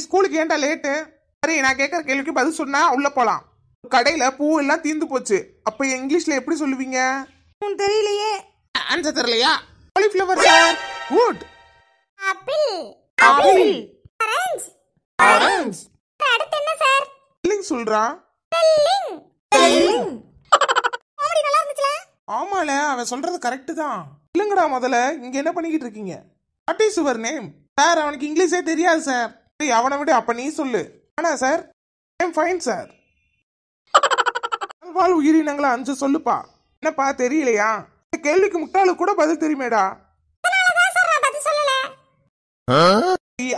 இன்னைக்கு ஸ்கூலுக்கு ஏன்டா லேட்டு? சரி, நான் கேட்கற கேள்விக்கு பதில் சொன்னா உள்ள போலாம். கடையில பூ எல்லாம் தீந்து போச்சு, அப்ப இங்கிலீஷ்ல எப்படி சொல்லுவீங்க? தெரியலையே. ஆன்சர் தெரியலையா? Cauliflower sir. Good. Apple. Apple. Orange. Orange. அடுத்து என்ன சார்? ஸ்பெல்லிங் சொல்றா. ஸ்பெல்லிங். ஸ்பெல்லிங். காமெடி நல்லா இருந்துச்சுல? ஆமால, அவன் சொல்றது கரெக்ட் தான். இல்லங்கடா, முதல்ல இங்க என்ன பண்ணிக்கிட்டு இருக்கீங்க? What is your name? Sir, அவனுக்கு இங்கிலீஷே தெரியாது சார். அவனை விட அப்ப நீ சொல்லு. ஆனா சார், ஐம் ஃபைன் சார். வாழ் உயிரினங்களை 5 சொல்லுப்பா. என்னப்பா தெரியலையா? இந்த கேள்விக்கு முட்டாளு கூட பதில் தெரியுமேடா.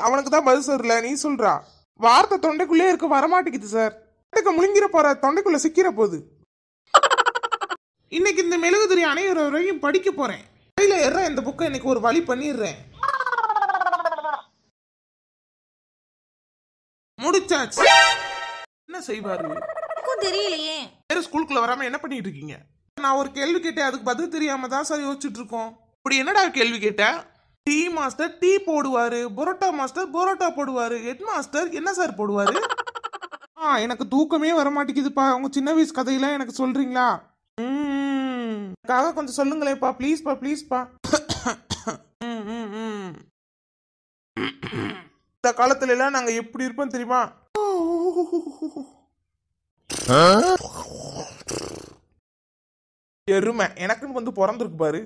அவனுக்கு தான் பதில் சொல்லல, நீ சொல்றா. வார்த்தை தொண்டைக்குள்ளே இருக்க வரமாட்டேங்குது சார். முழுங்கிற போற, தொண்டைக்குள்ள சிக்கிற போது. இன்னைக்கு இந்த மெழுகுதிரி அணையிற வரையும் படிக்க போறேன். கையில ஏற இந்த புக்கை இன்னைக்கு ஒரு வழி பண்ணிடுறேன். முடிச்சாச்சு. என்ன செய்வாரு தெரியலையே. வேற ஸ்கூலுக்குள்ள வராம என்ன பண்ணிட்டு இருக்கீங்க? நான் ஒரு கேள்வி கேட்டேன், அதுக்கு பதில் தெரியாம தான் சார் யோசிச்சுட்டு இருக்கோம். இப்படி என்னடா கேள்வி கேட்ட? டீ மாஸ்டர் டீ போடுவாரு, பரோட்டா மாஸ்டர் பரோட்டா போடுவாரு, ஹெட் மாஸ்டர் என்ன சார் போடுவாரு? எனக்கு தூக்கமே வர மாட்டேங்குதுப்பா. உங்க சின்ன வயசு கதையெல்லாம் எனக்கு சொல்றீங்களா? கொஞ்சம் சொல்லுங்களேப்பா, ப்ளீஸ்பா ப்ளீஸ்பா. இந்த காலத்துல எல்லாம் நாங்க எப்படி இருப்போம் தெரியுமா? எருமை எனக்குன்னு வந்து பிறந்திருக்கு பாரு.